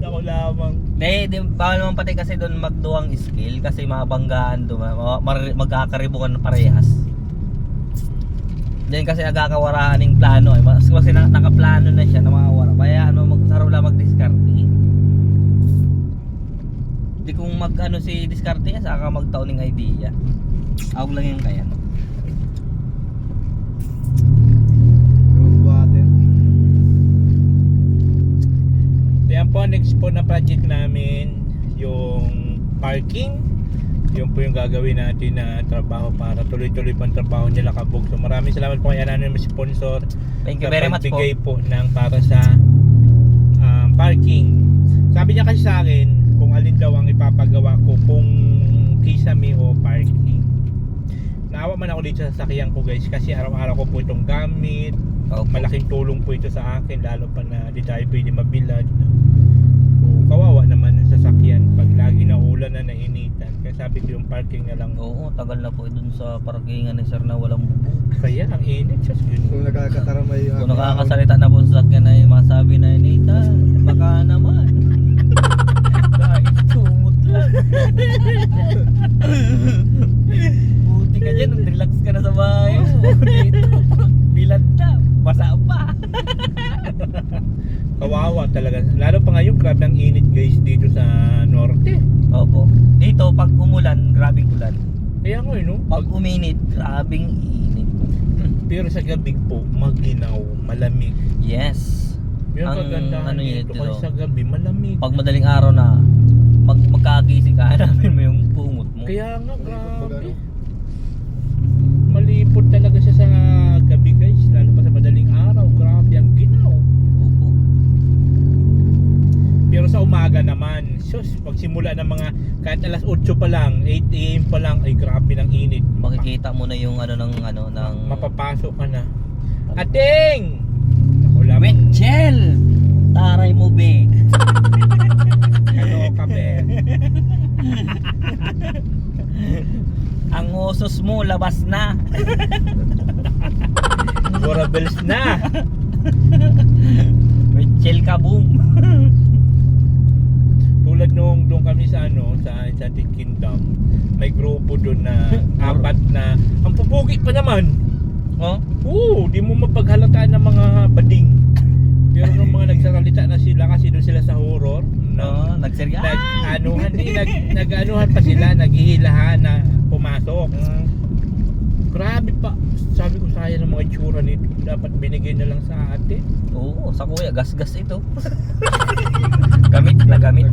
Ako lamang. Di bawal naman pati kasi doon magduwang skill kasi mabanggaan doon, magkakaribukan parehas. Diyan kasi nagkakawaraan ng plano kasi nakaplano na siya na makawara. Kaya magsaro lang mag-discarte. Di kung si discarte niya saka magtaon ng idea. Ako lang yung kaya no. Yung water. Yan po, next po na project namin, yung parking. Yun po yung gagawin natin na trabaho para tuloy-tuloy pang trabaho nila, Kabuk. So maraming salamat po kay anonymous sponsor. Thank you very much po. Nagbigay po ng para sa parking. Sabi niya kasi sa akin kung alin daw ang ipapagawa ko, kung kisame o parking. Naawa man ako dito sa sasakyan ko, guys, kasi araw-araw ko po itong gamit. Opo. Malaking tulong po ito sa akin, lalo pa na di tayo pwede mabilad. So, kawawa naman ang sasakyan pag lagi na ulan na nainitan. Kaya sabi ko yung parking na lang. Oo, tagal na po dun sa parkingan ni sir na walang bubong. Kaya ang init, just yun. Kung nakakataramay yung Kung nakakasalita na po sa sakyan na yung masabi na Nita, baka naman. Kahit sumot lang. Buti ka dyan, relax ka na sa bahay mo. Dito, bilad na, basa pa. Kawawa talaga. Lalo pa ngayon, grabe ang init, guys, dito sa norte. Opo. Dito, pag umulan, grabing ulan. Kaya nga no? Pag uminit, grabing init. Pero sa gabi po, maginaw, malamig. Yes. Yung Ang kagandahan yun dito, kasi sa gabi, malamig. Pag madaling araw na, magkagising ka, hanapin mo yung pungot mo. Kaya nga, grabe. Malipot talaga siya sa gabi, guys. Lalo pa sa madaling araw, grabe ang ginaw. Opo. Pero sa umaga naman, sus, pagsimula ng mga kahit alas 8 pa lang, 8 AM pa lang, ay grabe ng init. Makikita mo na yung ng Mapapasok ka na. Ating! Ako lang. Wetchel! Taray mo be. Ano ka, be? Ang osos mo labas na. Durabels na. Wetchel ka boom. Tulad nung doon kami sa sa Enchanted Kingdom, may grupo doon na apat na ang pupugi pa naman. Oh? Oo, di mo mapaghalataan ng mga bading. Pero nung mga nagsasalita na sila kasi doon sila sa horror, Oo, nagserga. nag-anuhan pa sila, naghihilahan na pumasok. Grabe pa. Sabi ko sayang ng mga itsura nito. Dapat binigay na lang sa atin. Oo, sa kuya, gas-gas ito. Gamit na gamit.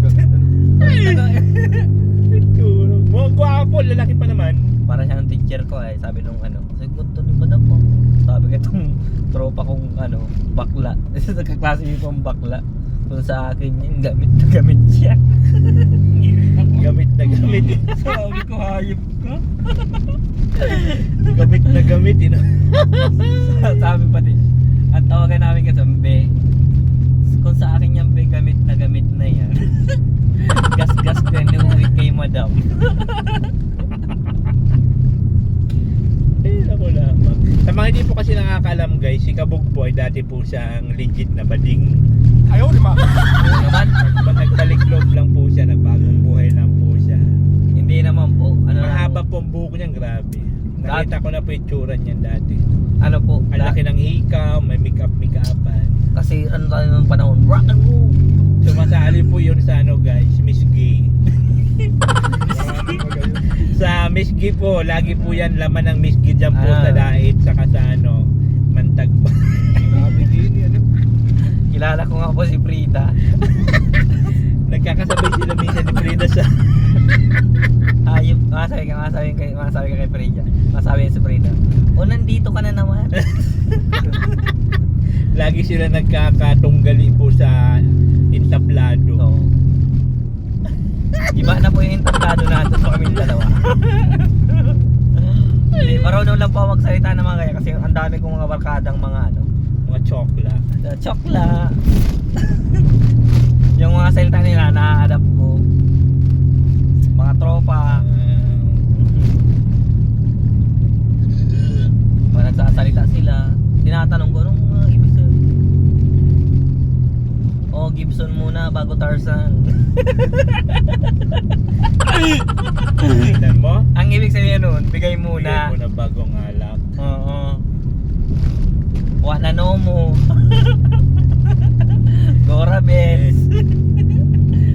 Itsura. Mga gwapo, lalaki pa naman. Para siya ng teacher ko ay sabi nung sabi ko to ni madam po. Sabi ko itong tropa kong bakla. Nagkaklase yung bakla. Kung sa akin yun, gamit na gamit siya. Gamit na gamit. Sabi ko hayop ka. Gamit na gamit. Sabi pati, ang tawagan namin kasi Mbe. Kung sa akin yan Mbe, gamit na yan. Gas-gas ko yan, uuwi kay madam. Ako lamang. Sa mga hindi po kasi nakakaalam guys, si Kabog po ay dati po siyang legit na bading. Ayaw naman. Naman, Pag nagbalik loob lang po siya, nagbagong buhay lang po siya. hindi naman po. Mahaba po ang buhok niyan, grabe. Nakita ko na po yung tsura niyan dati. Ano po, Ang laki ng hikaw, may make-upan. kasi ano tayo ng panahon, rock and roll. Sumasali po yun sa guys, Miss Gay. Sa Miss Gay po, lagi po yan laman ng Miss Gay dyan po sa dait, saka sa Mantag. Grabe din yan. Kilala ko nga po si Frida. Nagkakasabay sila minsan ni Frida sa Ayop, masabi ka kay Frida. Masabi niya si Frida. O nandito ka na naman. lagi sila nagkakatunggali po sa entablado. So, iba na po yung entablado natin sa kaming dalawa. Hindi, marunong lang po ako magsalita ng mga kaya kasi ang dami kong mga barkadang mga Mga chokla. chokla. Yung mga salita nila na-adapt ko. Mga tropa. Pag nagsasalita sila, tinatanong ko anong ibig sabihin. Oh, Gibson muna bago Tarzan. Tignan mo. Ang ibig sabihin nun, bigay muna. Bigay mo na bagong alak. Oo. Wala no mo. Gora Benz.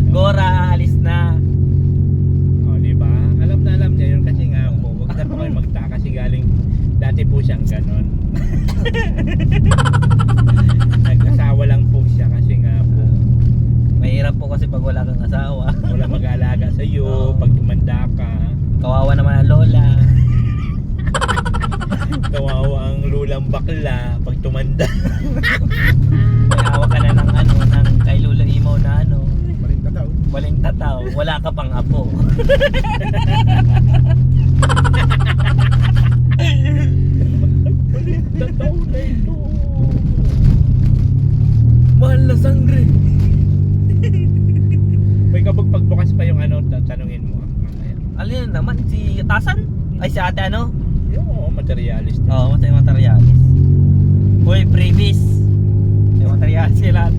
Gora, alis na. O, di ba? Alam na alam niya yun kasi nga po, wag na po kayo magtaka kasi galing dati po siyang ganon. Nag-asawa lang po siya kasi nga po Mahirap po kasi pag wala kang asawa. wala mag-aalaga sa iyo Oo. pag tumanda ka. Kawawa naman ang lola. Kawawa ang lulang bakla pag tumanda. May hawak ka na ng ng kay Lula Imaw na Marinta daw. baling tataw. Wala ka pang apo. Tataw na ito. Mahal na sangre. May kapag pagbukas pa yung tanungin mo. Mamaya. Alin naman si Tasan? Ay si ate Yung materialist. Oo, masay materialis. Uy, previous. May materialis sila.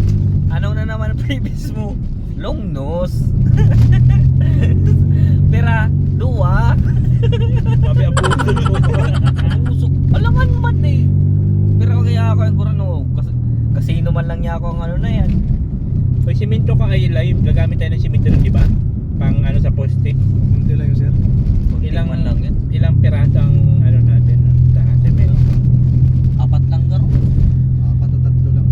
Ano na naman ang previous mo? Long nose. Pera, dua. Sabi ang puso mo. Usok. Alangan man eh. Pero kaya ako yung kurano. Kasino man lang niya ako ang na yan. Pag simento ka ay live, gagamit tayo ng simento nun, di ba? Pang sa poste. Kunti lang yun, sir. Ilang man lang yan. Ilang piraso ang natin sa semento? 4 lang garo. 4 o 3 lang.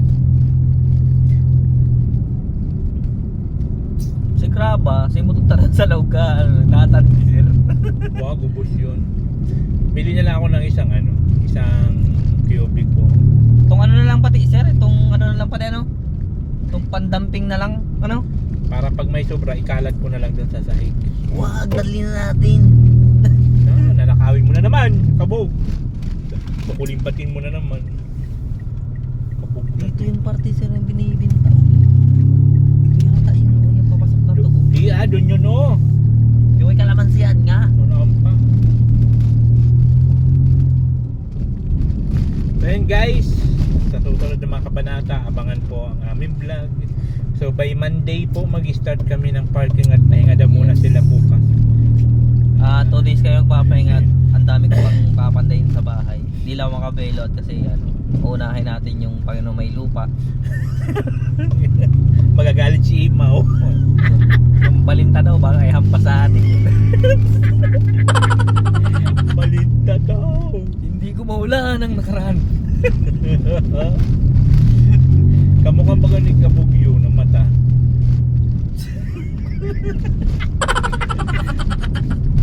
Si Kraba, si Mututan sa Lauga, natatir. Wow, gubos yun. Bili na lang ako ng isang cubico. Itong na lang pati sir, itong na lang pati itong pandamping na lang, Para pag may sobra, ikalat ko na lang dun sa sahig. Wag, dali na natin. Nanakawin mo na naman, kabog. Kukulimbatin mo na naman. Kabog na. Dito yung party sir yung binibinta. Yata yung papasok na to. Di doon yun Yung kalamansihan nga. Noon pa. So yun guys, sa susunod ng mga kabanata, abangan po ang aming vlog. So by Monday po mag-start kami ng parking at pahinga daw muna sila bukas. 2 days kayo magpapahinga at ang dami ko pang papandayin sa bahay. Hindi lang makabelot kasi unahin natin yung Panginoon may lupa. Magagalit si Imaw. Yung balinta daw baka ay hampas sa atin. Balinta daw. Hindi ko maulan ang nakaraan. Kamukhang baga ni Kabugyo ng mata.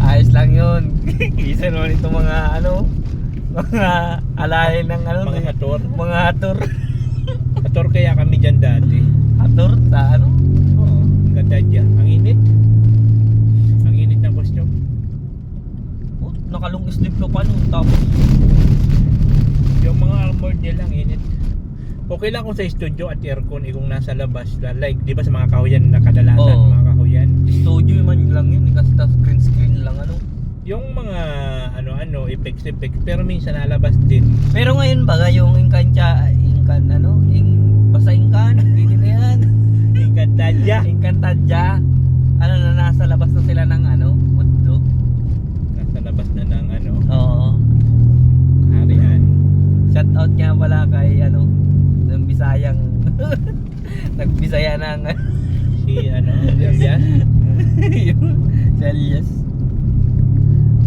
Ayos lang yun. Isa naman itong mga mga alahin ng Mga hator. Mga hator. Hator kaya kami dyan dati. Hator sa Oo. Ang ganda dyan. Ang init. Ang init ng costume. Oh, nakalong sleep ko pa nun. Tapos Yung mga armored nila ang init. Okay lang kung sa studio at aircon kung nasa labas. Like, di ba sa mga kahoyan na kadalasan, Oo. mga kahoyan. studio man lang yun kasi tas screen lang Yung mga effects. Pero minsan nalabas din. Pero ngayon baga yung basta inkan, hindi na yan. Inkantadya. Inkantadya. Na nasa labas na sila ng mundo. Nasa labas na ng Oo. harian. Shout out nga pala kay ng Bisayang nagbisaya ng Si Elias. yung si Elias.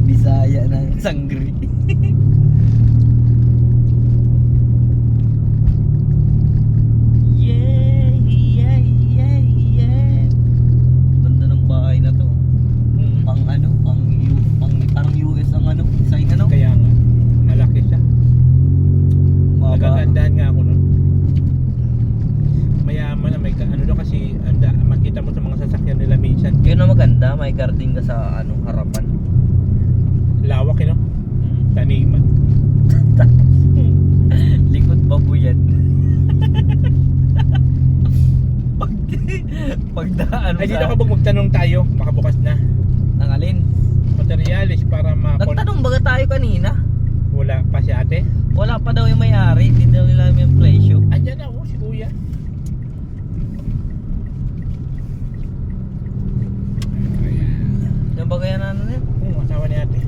Bisaya ng Sangri. Ganda ng bahay na to. Pang parang US ang design Kaya nga, malaki siya. Maba. Nagagandahan nga ako nun. Mayaman na may kasi makita mo sa mga sasakyan nila minsan. Yun ang maganda, may garden ka sa harapan. Lawak taniman. Likod babuyan. Pagdaan Ay dito kapag magtanong tayo, makabukas na. Ang alin? Materialis para Nagtanong baga tayo kanina? Wala pa si ate. Wala pa daw yung may-ari, hindi daw nila yung presyo. Andyan na si kuya. Yung baga yan yan? Asawa ni ate.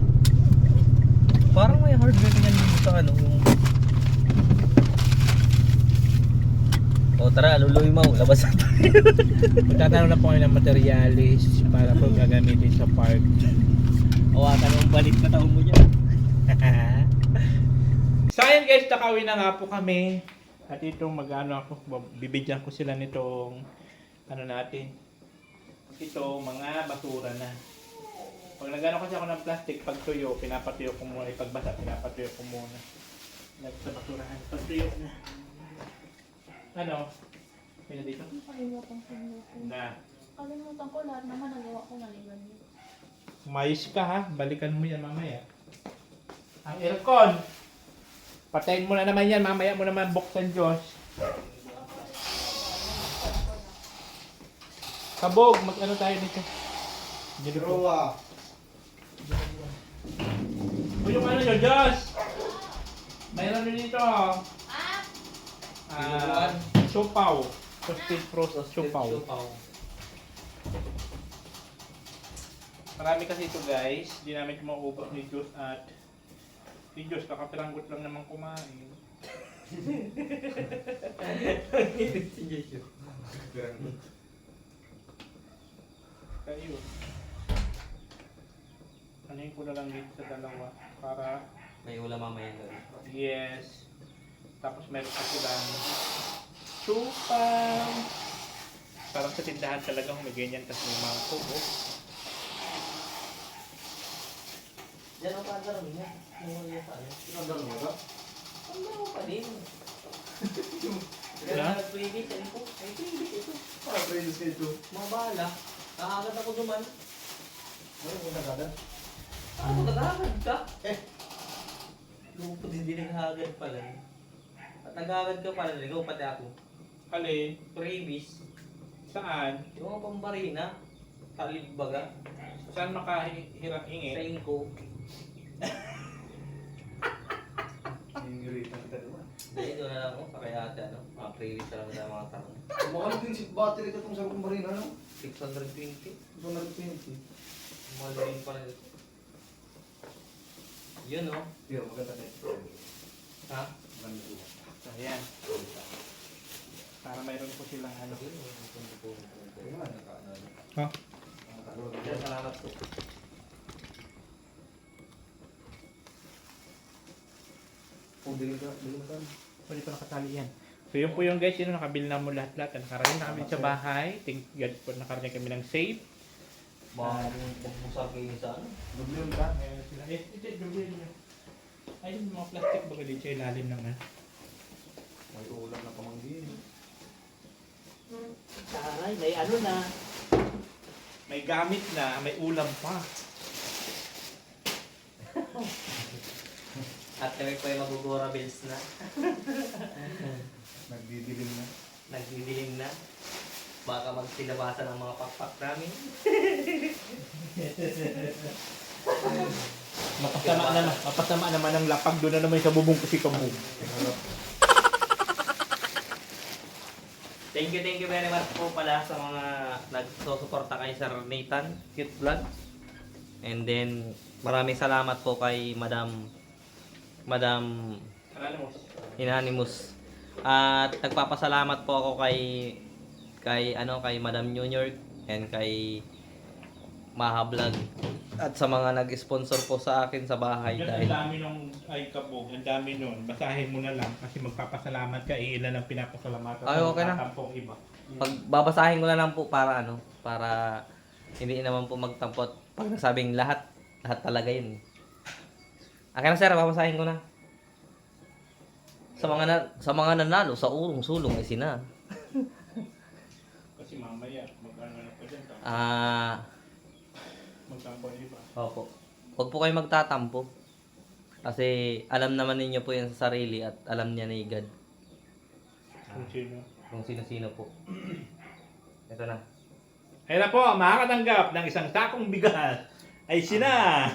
Parang may hardware yan dito sa yung... O tara, luluy mo, labas na tayo. Magtatanong na po kami ng materialis para po gagamitin sa park. Hawakan mo balik na taon mo dyan. So ayun guys, nakawin na nga po kami. At itong bibigyan ko sila nitong natin. Ito, mga basura na. Pag nagano kasi ako ng plastic, pag tuyo, pinapatuyo ko muna. Pag basa, pinapatuyo ko muna. Sa basurahan, pag tuyo na. Pina dito? Kalimutan ko Na. Kalimutan ko lahat naman nagawa ko maliban yun. Umayos ka ha, balikan mo yan mamaya. Ang aircon. Patayin mo na naman yan, mamaya mo naman buksan Diyos. Kabog, tayo dito. Roa. O yung nyo, Diyos! Mayroon nyo dito. Siopaw. Toasted frost siopaw. Marami kasi ito guys. Hindi namin mauubos ni Diyos at si Diyos kakapiranggot lang naman kumain. Kayo. Anuhin ko na lang dito sa dalawa para May ulam mamaya doon. yes. Tapos meron pa silang siopaw. Parang sa tindahan talaga may ganyan kasi may mga kubo. Diyan ang pagkaroon niya. Mumuli pa rin. Ang mo ba? Ang laro pa din. Wala? Previous, ano po? Ay, previous ito. Praise ito. Mga bahala. Nakagad ako duman. Ano mo nagada? Ano, nagagad ka? Lupot hindi naghagad pala. At naghagad ka pala, ikaw pati ako. Alin? Previous. Saan? Yung mga pambarina. Talibbaga. Saan makahirap Sa ingin? inko. Ingrid ang dalawa. Dahil doon na lang ako sa kaya ate, ano, mga pre-release lang na mga tanong. Makano din si battery ka itong sa kumarina, no? 620. Ito nag-20. Malaking pa rin. Yun, no? Pero maganda na ito. Ha? Maganda ito. Ayan. Para mayroon po silang ano. Kaya nga, Ha? Kaya salamat po. Kung bigyan ka, bigyan ka. Pwede pa nakatali yan. So yun po yung guys, yun nakabili na mo lahat-lahat. Nakarating na kami sa bahay. Thank God po nakarating kami ng safe. Baka magbusa kayo sa ano? Dublin ba? Meron sila. Ito, dublin nyo. Ay, yung mga plastic baga dito sa ilalim ng May ulam na pamanggin. Taray, may ano na. May gamit na, may ulam pa. At kami po ay magugura bills na. Nagdidilim na. Nagdidilim na. Baka magsilabasan ang mga pakpak namin. Mapasama naman ang lapag doon na naman sa bubong kasi kabog. Thank you very much po pala sa mga nagsusuporta kay Sir Nathan, Cute Vlog. And then, maraming salamat po kay Madam Inanimus. At nagpapasalamat po ako kay Madam New York and kay Maha Vlog. At sa mga nag-sponsor po sa akin sa bahay Ang dahil dami nung ay kabog, ang dami nun. Basahin mo na lang kasi magpapasalamat ka, ilan ang pinapasalamatan. Ay, okay na. Tampong iba. pag babasahin ko na lang po para para hindi naman po magtampot. Pag nasabing lahat talaga yun. Akin na sir, babasahin ko na. Sa mga nanalo sa urong sulong ay sina. Kasi mamaya, mag-ano na pa dyan. Magtampo na iba. Opo. Huwag po kayo magtatampo. Kasi alam naman ninyo po yan sa sarili at alam niya ni God Kung sino. kung sino-sino po. Ito na. Ayun na po, makakatanggap ng isang sakong bigas ay sina.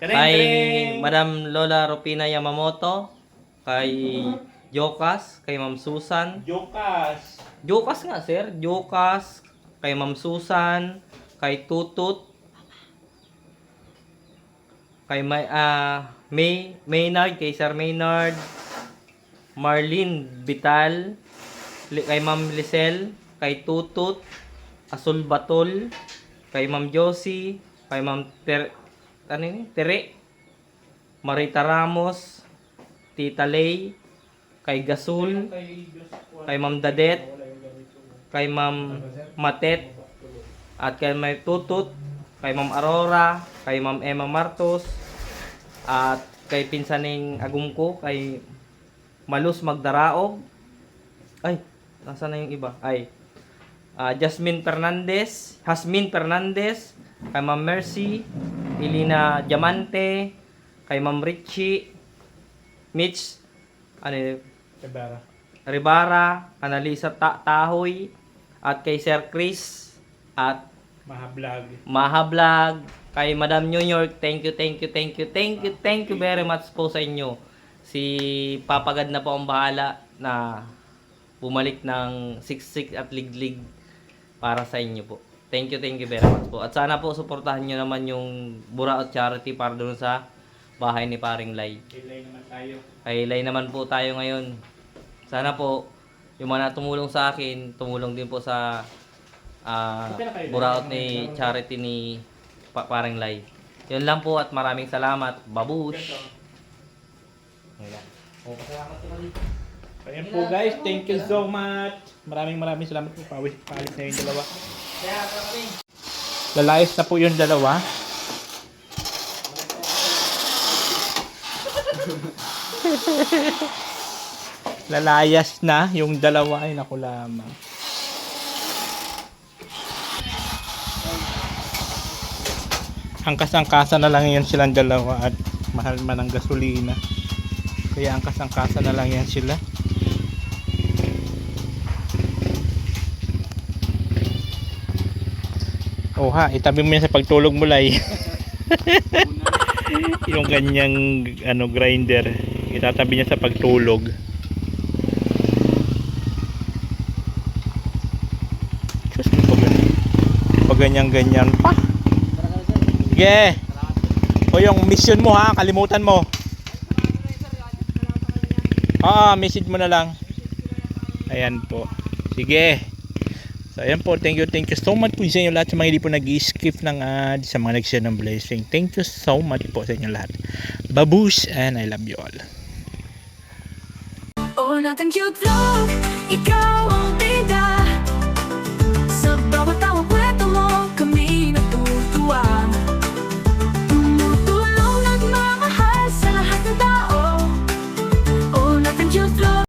Kay Madam Lola Rupina Yamamoto, kay Jokas, kay Ma'am Susan. Jokas. Jokas nga sir, Jokas, kay Ma'am Susan, kay Tutut, kay Maynard, kay Sir Maynard, Marlene Vital, kay Ma'am Lisel, kay Tutut, Asul Batol, kay Ma'am Josie, kay Ma'am Tere, Marita Ramos, Tita Lay, kay Gasul, kay Ma'am Dadet, kay Ma'am Matet, at kay Ma'am Tutut, kay Ma'am Aurora, kay Ma'am Emma Martos, at kay pinsaning agumko, kay Malus Magdaraog. Ay, nasa na yung iba? Ay, Jasmine Fernandez, kay Ma'am Mercy, Elina Diamante, kay Ma'am Richie, Mitch, Ribara, Analisa Tahoy, at kay Sir Chris, at Maha Vlog, kay Madam New York. Thank you very much po sa inyo. Si Papagad na po ang bahala na bumalik ng siksik at liglig para sa inyo po. Thank you very much po. At sana po suportahan nyo naman yung Buraot Charity para doon sa bahay ni Paring Lai. Kay Lai naman po tayo ngayon. Sana po yung mga tumulong sa akin, tumulong din po sa Buraot ni Charity ni Paring Lai. Yun lang po at maraming salamat. Babush! Ayan. Salamat po kami. Ayan po guys, thank you so much. Maraming salamat po. Palis na yung dalawa. Lalayas na po yung dalawa. Lalayas na yung dalawa. Ay naku lamang. Angkas-angkasa na lang yan silang dalawa at mahal man ang gasolina. Kaya angkas-angkasa na lang yan sila. Oh ha, itabi mo yan sa pagtulog mo Lai. Yung ganyang grinder, itatabi niya sa pagtulog. ganyan-ganyan pa. Sige. O yung mission mo ha, kalimutan mo. Message mo na lang. Ayan po. Sige. So ayan po, thank you so much po sa inyo lahat, sa mga hindi po nag-skip ng ad, sa mga nag-share ng blessing. Thank you so much po sa inyo lahat. Babush, and I love you all. Oh, nothing cute vlog, ikaw ang